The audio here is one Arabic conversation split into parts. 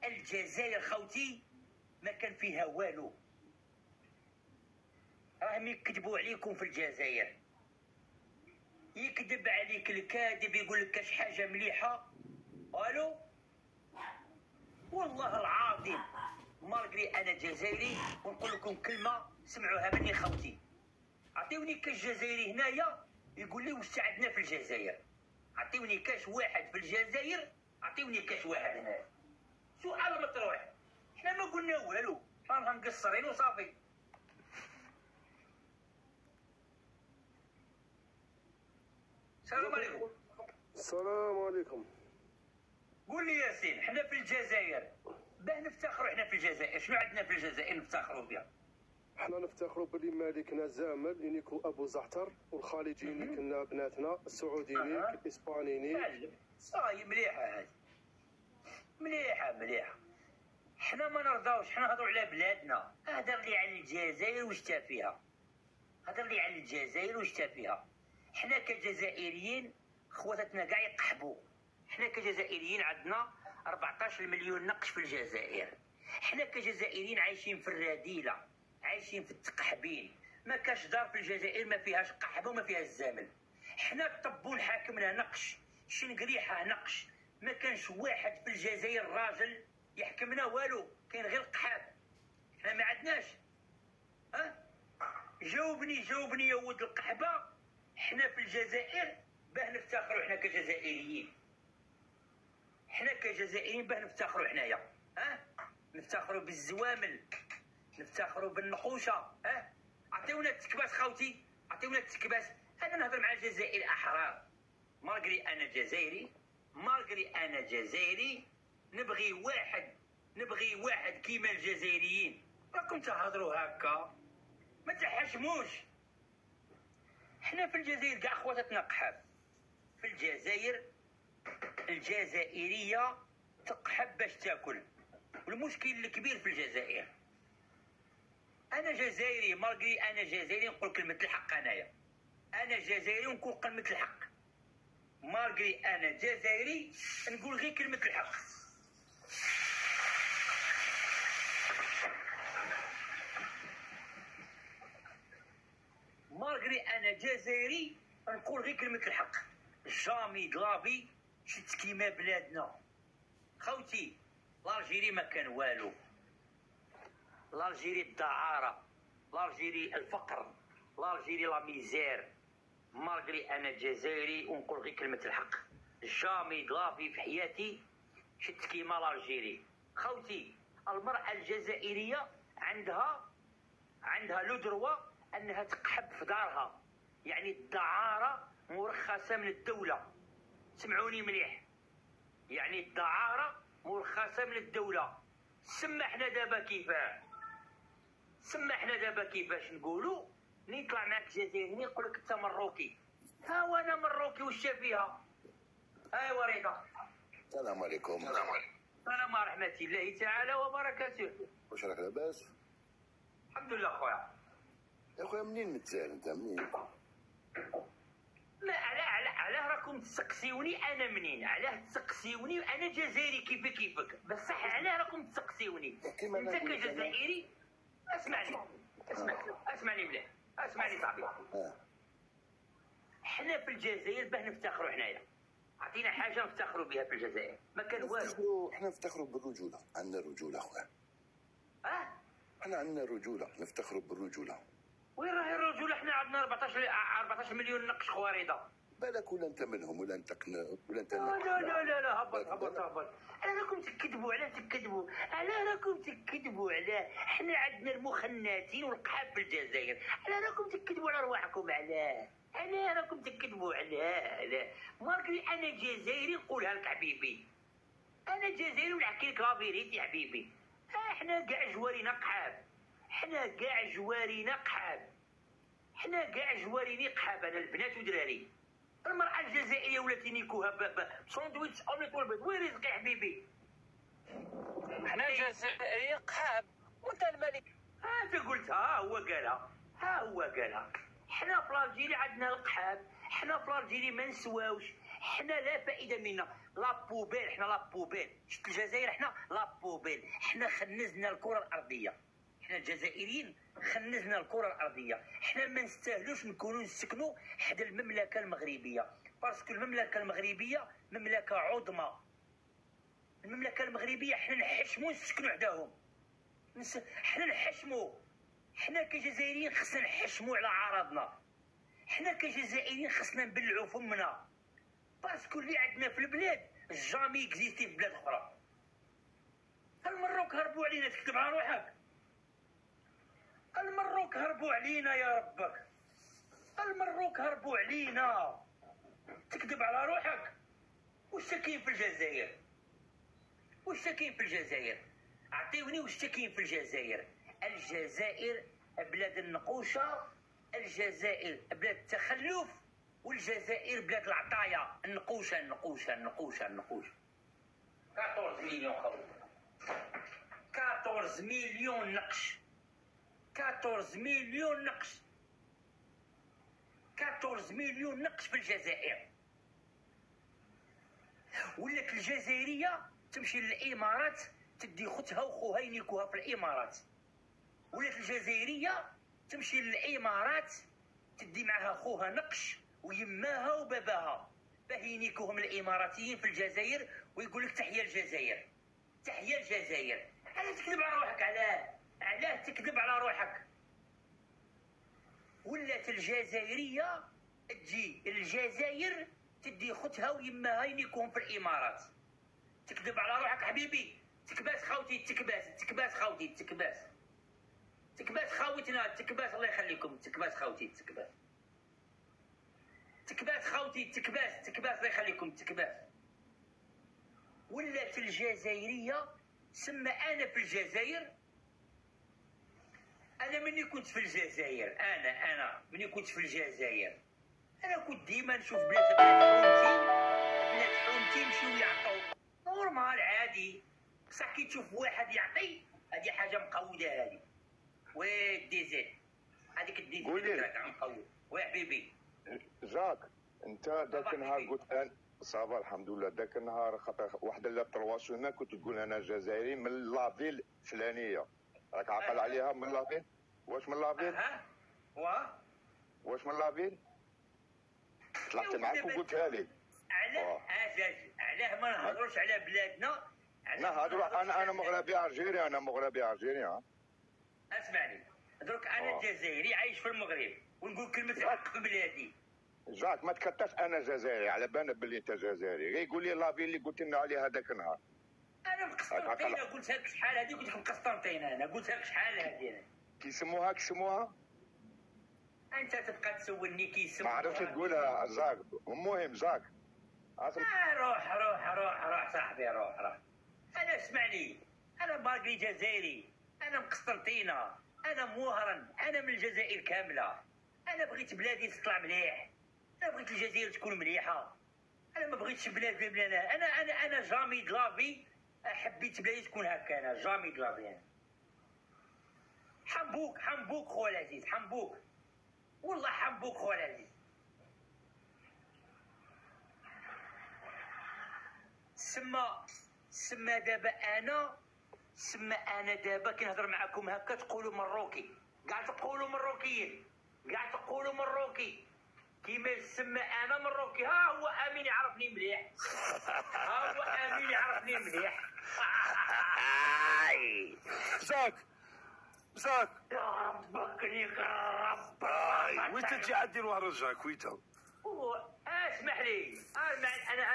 الجزائر خوتي ما كان فيها والو. راهم يكذبوا عليكم في الجزائر. يكذب عليك الكاذب يقول لك كاش حاجه مليحه. الو والله العظيم مالغري انا جزائري ونقول لكم كلمه سمعوها مني خوتي. عطيوني كاش جزائري هنايا يقول لي واش عندنا في الجزائر. عطيوني كاش واحد في الجزائر، عطيوني كاش واحد هنايا. سؤال مطروح. حنا ما قلنا والو، رانا مقصرين وصافي. السلام عليكم. السلام عليكم. قول لي ياسين، حنا في الجزائر باه نفتخروا. حنا في الجزائر شنو عندنا في الجزائر نفتخروا بها؟ حنا نفتخروا بلي مالكنا زامل ينيكو ابو زعتر والخالجيني كنا بناتنا السعوديين الاسبانيين. صاي مليحه هذه، مليحه. حنا ما نرضاوش، حنا نهضروا على بلادنا. هضر لي على الجزائر واش تا فيها، هضر لي على الجزائر واش تا فيها. حنا كجزائريين خواتاتنا كاع يقحبوا. حنا كجزائريين عندنا 14 مليون نقش في الجزائر. حنا كجزائريين عايشين في الرذيله، عايشين في التقحبين. ما كاش دار في الجزائر ما فيهاش قحبه وما فيهاش الزامل. حنا الطبون حاكمنا نقش، شنقريحه نقش. ما كانش واحد في الجزائر راجل يحكمنا والو، كاين غير القحاب. حنا ما عندناش. جاوبني يا ولد القحبه. حنا في الجزائر باه نفتخروا حنا كجزائريين. حنا كجزائريين باه نفتخروا حنايا. نفتخروا بالزوامل، نفتخروا بالنقوشه. عطيونا التكباس خوتي، عطيونا التكباس. انا نهضر مع الجزائر احرار. مالغري انا جزائري نبغي واحد كيما الجزائريين. راكم تهضروا هكا ما تحشموش. حنا في الجزائر كاع خواتاتنا قحاب. في الجزائر الجزائريه تقحب باش تاكل. والمشكل الكبير في الجزائر، انا جزائري مالغري انا جزائري نقول كلمه الحق. انا جزائري ونقول كلمه الحق. مالغري انا جزائري نقول غير كلمه الحق. مالغري انا جزائري نقول غير كلمه الحق. جامي دلافي شت كيما بلادنا خوتي. الجيري ما كان والو. الجيري الدعاره، الجيري الفقر، الجيري لا ميزير. مالغري انا جزائري ونقول غير كلمه الحق. جامي دلافي في حياتي شت كيما الجيري خوتي. المراه الجزائريه عندها لو دروا انها تقحب في دارها. يعني الدعاره مرخصه من الدوله. سمعوني مليح، يعني الدعاره مرخصه من الدوله. سمحنا دابا كيفاش نقولوا. نطلع معك جزائري يقول لك انت مروكي. ها وانا مروكي واش فيها. ايوا رضا. السلام عليكم. السلام ورحمه الله تعالى وبركاته. واش راك لاباس؟ الحمد لله خويا. يا خويا منين متسال انت منين؟ ما علاه راكم تسقسيوني انا منين؟ علاه تسقسيوني انا جزائري كيفك بصح علاه راكم تسقسيوني؟ انت كجزائري اسمعني مليح، اسمعني صاحبي. حنا في الجزائر باه نفتخروا حنايا. عطينا حاجه نفتخروا بها في الجزائر. ما كان والو. حنا نفتخروا بالرجوله. عندنا رجوله خويا. حنا عندنا رجوله، نفتخروا بالرجوله. وين راهي الرجوله؟ حنا عندنا 14 مليون نقش خواريضه. بالك ولا انت منهم ولا انت لا هبط. علاه راكم تكذبوا؟ علاه حنا عندنا المخنثين والقحاب في الجزائر. علاه راكم تكذبوا على رواحكم؟ علاه راكم تكذبوا؟ علاه مالغري انا جزائري نقولها لك حبيبي. انا جزائري ونحكي لك لا فيريتي حبيبي. حنا كاع جوارينا قحاب. حنا كاع جواريني قحاب. انا البنات ودراري. المرأة الجزائرية ولات نيكوها بساندويتش اومليت والبيض. وين رزقي حبيبي؟ حنا جزائريين قحاب وانت الملك. انت قلت. ها هو قالها. حنا في الجيري عندنا القحاب. حنا في الجيري ما نسواوش. حنا لا فائدة منا. لابوبيل، حنا لابوبيل. شفت الجزائر حنا لابوبيل، حنا خنزنا الكره الارضيه، حنا الجزائريين خنزنا الكره الارضيه. حنا ما نستاهلوش نكونوا نسكنوا حدا المملكه المغربيه، باسكو المملكه المغربيه مملكه عظمى. المملكه المغربيه حنا نحشموا نسكنوا حداهم، حنا نحشموا. حنا كجزائريين خصنا نحشموا على عرضنا، حنا كجزائريين خصنا نبلعوا فمنا، باسكو اللي عندنا في البلاد جامي اكزيستي في بلاد اخرى. المروك هربوا علينا، تكتب على روحك. المروك هربوا علينا يا ربك، المروك هربوا علينا، تكذب على روحك. واش كاين في الجزائر؟ واش كاين في الجزائر؟ اعطيوني واش كاين في الجزائر. الجزائر بلاد النقوشه، الجزائر بلاد التخلف، والجزائر بلاد العطايا. النقوشه النقوشه النقوشه النقوشه. 14 مليون خروج، 14 مليون نقش، 14 مليون نقش، 14 مليون نقش في الجزائر. ولات الجزائريه تمشي للامارات تدي خوتها وخوها ينيكوها في الامارات. ولات الجزائريه تمشي للامارات تدي معها خوها نقش ويماها وباباها باه ينيكوهم الاماراتيين في الجزائر، ويقول لك تحيا الجزائر، تحيا الجزائر. علاش تكذب على روحك؟ علاه تكذب على روحك؟ ولات الجزائريه تجي الجزائر تدي خوتها ويماها ينيكوهم في الامارات. تكذب على روحك حبيبي. تكباس خوتي، تكباس خوتي، تكباس خوتنا، تكباس الله يخليكم، تكباس خوتي، تكباس خوتي، تكباس الله يخليكم، تكباس. ولات الجزائريه سما انا في الجزائر. انا مني كنت في الجزائر، انا مني كنت في الجزائر، انا كنت ديما نشوف بنات حومتي يمشيو يعطوا نورمال عادي. بصح كي تشوف واحد يعطي هذه حاجه مقوده. هذه والديزيت، هذيك الديزيت راك مقود. وي حبيبي جاك، انت ذاك النهار قلت انا صافا الحمد لله. ذاك النهار خاطر واحد لا ترواسيون كنت تقول انا جزائري من لافيل فلانيه، راك عاقل عليها من لافيل؟ واش من لافيل؟ واش من لافيل؟ طلعت معاك وقلتها لي. علاه ما نهضروش على بلادنا؟ نهضروا. انا مغربي الجيري، انا مغربي الجيري. اسمعني دروك، انا جزائري عايش في المغرب ونقول كلمه حق في بلادي. جاك ما تكترش، انا جزائري على بالك باللي انت جزائري. غير يقول لي لافيل اللي قلت لنا عليه هذاك النهار. انا مقسطنطينه قلتها لك شحال هذه، قلت لك مقسطنطينه، انا قلتها لك شحال هذه. كيسموها انت تبقى تسولني كيسموها. ما عرفتش تقولها زاك. المهم زاك روح صاحبي، روح. انا اسمعني، انا باقي جزائري، انا مقسطنطينه، انا موهرن، انا من الجزائر كامله. انا بغيت بلادي تطلع مليح، انا بغيت الجزائر تكون مليحه، انا ما بغيتش بلاد انا جامي دلافي حبيت بلادي تكون هكا. انا جامي دلافي، انا حنبوك خويا العزيز، حنبوك والله، حنبوك خويا العزيز. سما دابا انا دابا كي نهضر معاكم هكا تقولوا مروكي، كاع تقولوا مروكيين، كاع تقولوا مروكي كيما سما انا مروكي. ها هو امين يعرفني مليح، ها هو امين يعرفني مليح. زاك يا ربك يقرب. وين تجي عندي الوهر جاك ويتا؟ اسمح لي،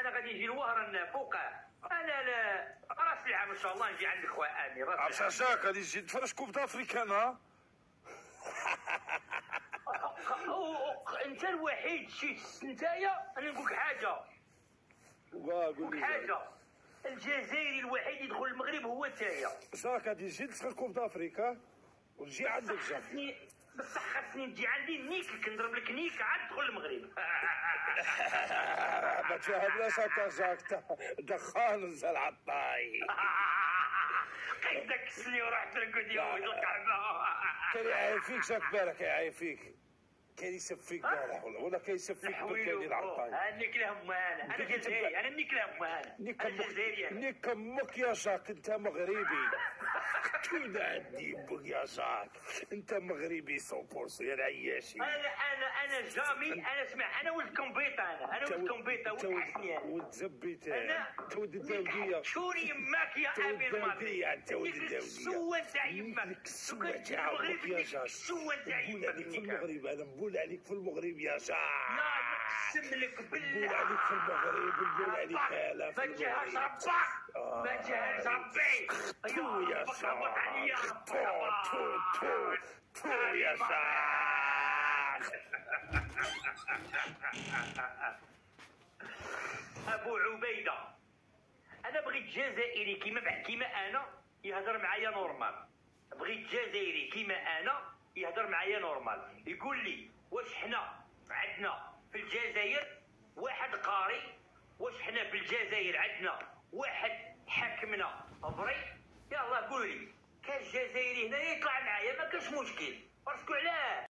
انا غادي نجي الوهر فوقه. انا لا راس العام ان شاء الله نجي عندك خويا امين. راس العام جاك غادي تجي تفرج كوب دافريكان. ها انت الوحيد شي نتايا. انا نقول لك حاجه، الجزائري الوحيد يدخل المغرب هو نتايا. جاك غادي تجي تدخل كوب دافريكا ونجي عندك جاك. بصح خاصني تجي عندي نيك، كنضرب لك نيك عاد تدخل المغرب. ما تفهمناش هكا جاك، دخان نزل عطاي. قيدك كسني ورحت رقد يا ولد الكعبه. كان يعاين فيك جاك بارك، يعاين فيك. كان يسب فيك كاع ولا كيسب فيك كان العطاي. انا كلهم انا جزائري، انا كلهم انا نيك يا جاك، انت مغربي. كون عندي بك يا جاك، انت مغربي 100% يا العياشي. انا جامي، انا اسمع، انا ولد كومبيطه، انا ولد كومبيطه ولد زبيتان، انت ولد الداوديه. شوري يماك يا ابي الماضي، انت ولد الداوديه. السوان تاع يماك، السوان تاع يماك يا جاك. السوان تاع يماك في المغرب، انا نقول عليك في المغرب يا جاك. لا نقسم لك بالله نقول عليك في المغرب، نقول عليك هلا في المغرب. ما جاهش ربك، ما جاهش ربي. تو يا جاك، تو يا جاك. ابو عبيده، انا بغيت جزائري كيما انا يهضر معايا نورمال. بغيت جزائري كيما انا يهضر معايا نورمال، يقول لي واش حنا عندنا في الجزائر واحد قاري، واش حنا في الجزائر عندنا واحد حاكمنا بري. يلا قولوا لي، كاش جزائري هنا يطلع معايا ما كاش مشكل، باسكو علاه